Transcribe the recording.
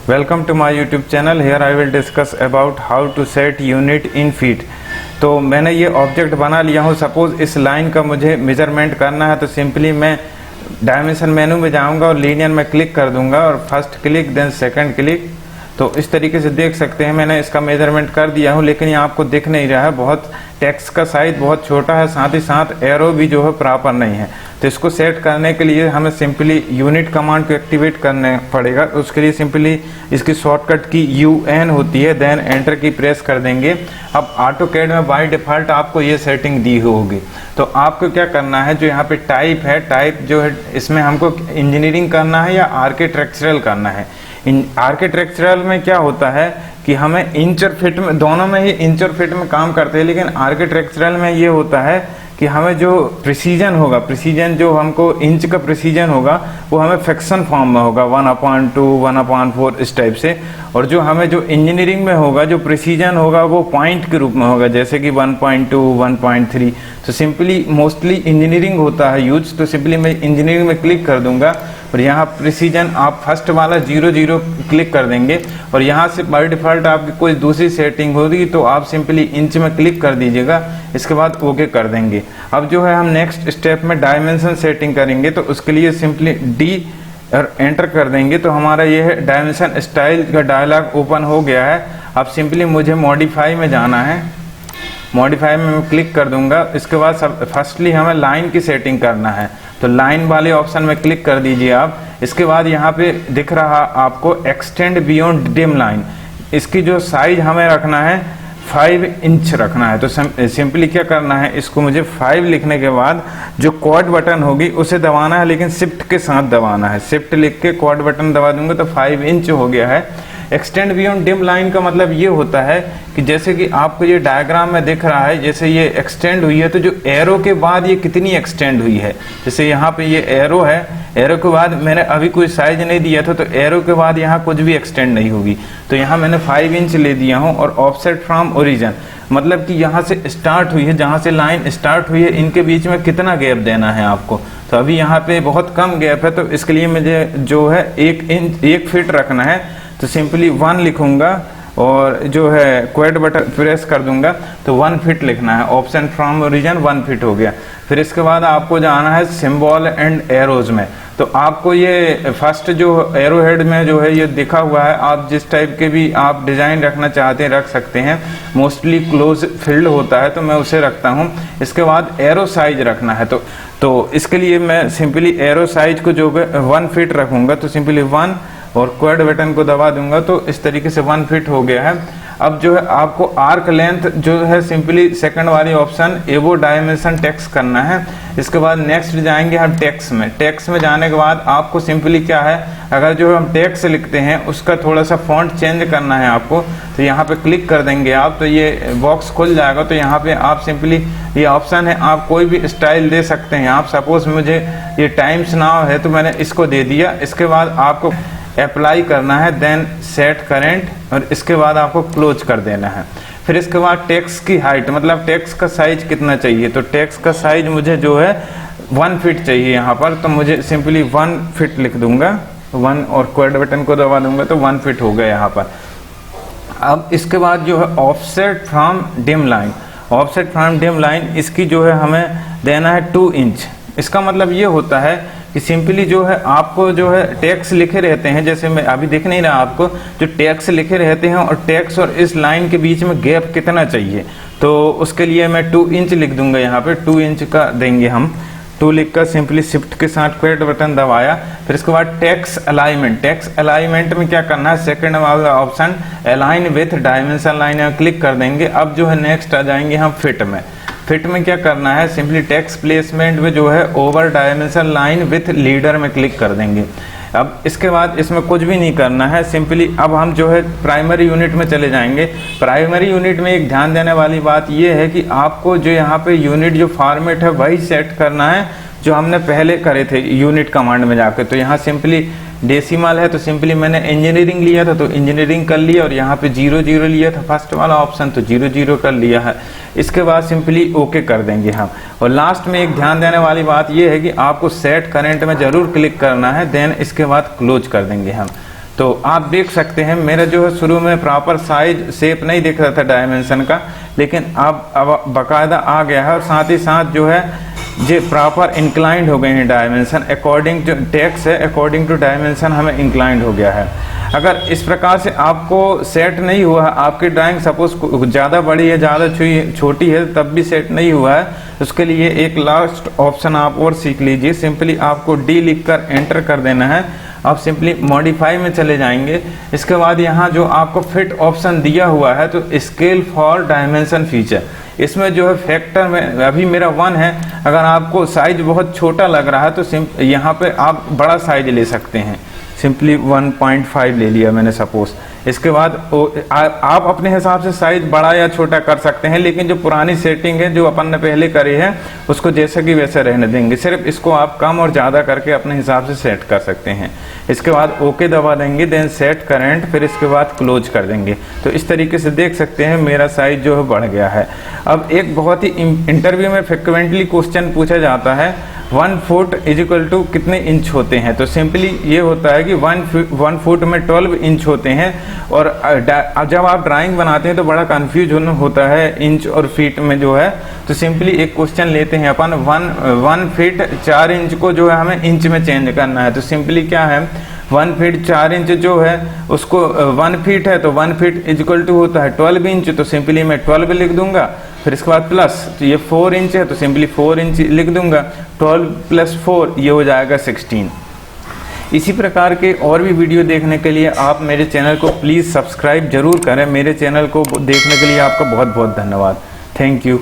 Welcome to my YouTube channel. Here I will discuss about how to set unit in feet. तो मैंने ये object बना लिया हूँ। सपोज इस लाइन का मुझे मेजरमेंट करना है तो सिंपली मैं डायमेंशन मेनू में जाऊँगा और लीनियर में क्लिक कर दूँगा और first click then second click. तो इस तरीके से देख सकते हैं मैंने इसका मेजरमेंट कर दिया हूँ, लेकिन ये आपको दिख नहीं रहा है। बहुत टेक्स्ट का साइज बहुत छोटा है, साथ ही साथ एरो भी जो है प्रॉपर नहीं है। तो इसको सेट करने के लिए हमें सिंपली यूनिट कमांड को एक्टिवेट करना पड़ेगा। उसके लिए सिंपली इसकी शॉर्टकट की UN होती है, देन एंटर की प्रेस कर देंगे। अब ऑटोकैड में बाय डिफ़ॉल्ट आपको ये सेटिंग दी होगी। तो आपको क्या करना है, जो यहाँ पे टाइप है, टाइप जो है इसमें हमको इंजीनियरिंग करना है या आर्किटेक्चरल करना है। आर्किटेक्चरल में क्या होता है कि हमें इंच और फिट में, दोनों में ही इंच और फिट में काम करते हैं, लेकिन आर्किटेक्चरल में ये होता है कि हमें जो प्रिसीजन होगा, प्रिसीजन जो हमको इंच का प्रिसीजन होगा वो हमें फ्रैक्शन फॉर्म में होगा 1/2, 1/4 इस टाइप से। और जो हमें जो इंजीनियरिंग में होगा, जो प्रिसीजन होगा वो पॉइंट के रूप में होगा, जैसे कि 1.2, 1.3। तो सिंपली मोस्टली इंजीनियरिंग होता है यूज। तो सिंपली मैं इंजीनियरिंग में क्लिक कर दूंगा और यहाँ प्रिसीजन आप फर्स्ट वाला 0 क्लिक कर देंगे। और यहाँ से बाय डिफ़ॉल्ट आपकी कोई दूसरी सेटिंग होगी तो आप सिंपली इंच में क्लिक कर दीजिएगा, इसके बाद ओके कर देंगे। अब जो है हम नेक्स्ट स्टेप में डायमेंशन सेटिंग करेंगे, तो उसके लिए सिंपली D और एंटर कर देंगे। तो हमारा ये है डायमेंशन स्टाइल का डायलॉग ओपन हो गया है। अब सिंपली मुझे मॉडिफाई में जाना है, मॉडिफाई में मैं क्लिक कर दूंगा। इसके बाद फर्स्टली हमें लाइन की सेटिंग करना है, तो लाइन वाले ऑप्शन में क्लिक कर दीजिए आप। इसके बाद यहाँ पे दिख रहा आपको एक्सटेंड बियॉन्ड डिम लाइन, इसकी जो साइज हमें रखना है 5 इंच रखना है। तो सिंपली क्या करना है, इसको मुझे 5 लिखने के बाद जो क्वाड बटन होगी उसे दबाना है, लेकिन शिफ्ट के साथ दबाना है। शिफ्ट लिख के क्वाड बटन दबा दूंगा तो 5 इंच हो गया है। एक्सटेंड बियॉन्ड डिम लाइन का मतलब ये होता है कि जैसे कि आपको ये डायग्राम में दिख रहा है, जैसे ये एक्सटेंड हुई है तो जो एरो के बाद ये कितनी एक्सटेंड हुई है। जैसे यहाँ पे ये एरो है, एरो के बाद मैंने अभी कोई साइज नहीं दिया था, तो एरो के बाद यहाँ कुछ भी एक्सटेंड नहीं होगी। तो यहाँ मैंने 5 इंच ले दिया हूँ। और ऑफसेट फ्रॉम ओरिजिन मतलब कि यहाँ से स्टार्ट हुई है, जहाँ से लाइन स्टार्ट हुई है इनके बीच में कितना गैप देना है आपको। तो अभी यहाँ पे बहुत कम गैप है, तो इसके लिए मुझे जो है 1 फीट रखना है। तो सिंपली 1 लिखूंगा और जो है क्वाड बटन प्रेस कर दूंगा तो 1 फीट लिखना है। ऑप्शन फ्रॉम ओरिजिन 1 फीट हो गया। फिर इसके बाद आपको जाना है सिंबल एंड एरोज में। तो आपको ये फर्स्ट जो एरो हेड में जो है ये दिखा हुआ है, आप जिस टाइप के भी आप डिज़ाइन रखना चाहते हैं रख सकते हैं। मोस्टली क्लोज फील्ड होता है तो मैं उसे रखता हूँ। इसके बाद एरो साइज रखना है, तो इसके लिए मैं सिंपली एरो साइज को जो 1 फीट रखूँगा। तो सिंपली 1 और क्वाड बटन को दबा दूंगा तो इस तरीके से 1 फीट हो गया है। अब जो है आपको आर्क लेंथ जो है सिंपली सेकंड वाली ऑप्शन एवो डायमेंशन टेक्स्ट करना है। इसके बाद नेक्स्ट जाएंगे हम टेक्स्ट में। टेक्स्ट में जाने के बाद आपको सिंपली क्या है, अगर जो हम टेक्स्ट लिखते हैं उसका थोड़ा सा फॉन्ट चेंज करना है आपको, तो यहाँ पे क्लिक कर देंगे आप, तो ये बॉक्स खुल जाएगा। तो यहाँ पे आप सिंपली ये ऑप्शन है, आप कोई भी स्टाइल दे सकते हैं। आप सपोज मुझे ये टाइम्स नाउ है तो मैंने इसको दे दिया। इसके बाद आपको अप्लाई करना है, देन सेट करेंट, और इसके बाद आपको क्लोज कर देना है। फिर इसके बाद टेक्स्ट की हाइट मतलब टेक्स्ट का साइज कितना चाहिए, तो टेक्स्ट का साइज मुझे जो है 1 फीट चाहिए यहाँ पर। तो मुझे सिंपली 1 फीट लिख दूंगा, 1 और क्वाड बटन को दबा दूंगा तो 1 फीट हो गया यहाँ पर। अब इसके बाद जो है offset from dim line, offset from dim line इसकी जो है हमें देना है 2 इंच। इसका मतलब ये होता है कि सिंपली जो है आपको जो है टैक्स लिखे रहते हैं, जैसे मैं अभी दिख नहीं रहा आपको, जो टैक्स लिखे रहते हैं और टैक्स और इस लाइन के बीच में गैप कितना चाहिए, तो उसके लिए मैं 2 इंच लिख दूंगा। यहाँ पे 2 इंच का देंगे हम। 2 लिख कर सिंपली शिफ्ट के साथ क्वाड बटन दबाया। फिर इसके बाद टेक्स्ट अलाइनमेंट, टेक्स्ट अलाइनमेंट में क्या करना है, सेकंड वाला option align with dimension line में क्लिक कर देंगे। अब जो है नेक्स्ट आ जाएंगे हम फिट में। फिट में क्या करना है, सिंपली टेक्स्ट प्लेसमेंट में जो है over dimension line with leader में क्लिक कर देंगे। अब इसके बाद इसमें कुछ भी नहीं करना है, सिंपली अब हम जो है प्राइमरी यूनिट में चले जाएंगे। प्राइमरी यूनिट में एक ध्यान देने वाली बात यह है कि आपको जो यहाँ पे यूनिट जो फॉर्मेट है वही सेट करना है जो हमने पहले करे थे यूनिट कमांड में जाकर। तो यहाँ सिंपली डेसिमल है तो सिंपली मैंने इंजीनियरिंग लिया था तो इंजीनियरिंग कर लिया, और यहाँ पे 0 लिया था फर्स्ट वाला ऑप्शन तो 0 कर लिया है। इसके बाद सिंपली ओके कर देंगे हम। और लास्ट में एक ध्यान देने वाली बात यह है कि आपको सेट करेंट में जरूर क्लिक करना है, देन इसके बाद क्लोज कर देंगे हम। तो आप देख सकते हैं मेरा जो है शुरू में प्रॉपर साइज शेप नहीं दिख रहा था डायमेंशन का, लेकिन अब बाकायदा आ गया है और साथ ही साथ जो है ये प्रॉपर इंक्लाइंड हो गए हैं डायमेंशन अकॉर्डिंग जो टेक्स्ट है अकॉर्डिंग टू डायमेंशन हमें इंक्लाइंड हो गया है। अगर इस प्रकार से आपको सेट नहीं हुआ, आपकी ड्राइंग सपोज ज़्यादा बड़ी है ज़्यादा छोटी है तब भी सेट नहीं हुआ है, उसके लिए एक लास्ट ऑप्शन आप और सीख लीजिए। सिंपली आपको डी लिखकर एंटर कर देना है, आप सिंपली मॉडिफाई में चले जाएंगे। इसके बाद यहाँ जो आपको फिट ऑप्शन दिया हुआ है तो स्केल फॉर डायमेंशन फीचर, इसमें जो है फैक्टर में अभी मेरा 1 है, अगर आपको साइज बहुत छोटा लग रहा है तो यहाँ पे आप बड़ा साइज ले सकते हैं, सिंपली 1.5 ले लिया मैंने सपोज। इसके बाद आप अपने हिसाब से साइज बड़ा या छोटा कर सकते हैं, लेकिन जो पुरानी सेटिंग है जो अपन ने पहले करी है उसको जैसा कि वैसे रहने देंगे, सिर्फ इसको आप कम और ज़्यादा करके अपने हिसाब से सेट कर सकते हैं। इसके बाद ओके दबा देंगे, देन सेट करेंट, फिर इसके बाद क्लोज कर देंगे। तो इस तरीके से देख सकते हैं मेरा साइज जो है बढ़ गया है। अब एक बहुत ही इंटरव्यू में फ्रिक्वेंटली क्वेश्चन पूछा जाता है 1 फुट इज इक्वल टू कितने इंच होते हैं, तो सिंपली ये होता है कि 1 फुट में 12 इंच होते हैं। और जब आप ड्राइंग बनाते हैं तो बड़ा कन्फ्यूजन होता है इंच और फीट में जो है, तो सिंपली एक क्वेश्चन लेते हैं अपन 1 फीट 4 इंच को जो है हमें इंच में चेंज करना है। तो सिंपली क्या है 1 फीट 4 इंच जो है उसको 1 फीट है तो 1 फीट इज इक्वल टू होता है 12 इंच, तो सिंपली मैं 12 लिख दूंगा। फिर इसके बाद प्लस, तो ये 4 इंच है तो सिंपली 4 इंच लिख दूंगा, 12 + 4 ये हो जाएगा 16। इसी प्रकार के और भी वीडियो देखने के लिए आप मेरे चैनल को प्लीज़ सब्सक्राइब जरूर करें। मेरे चैनल को देखने के लिए आपका बहुत बहुत धन्यवाद। Thank you.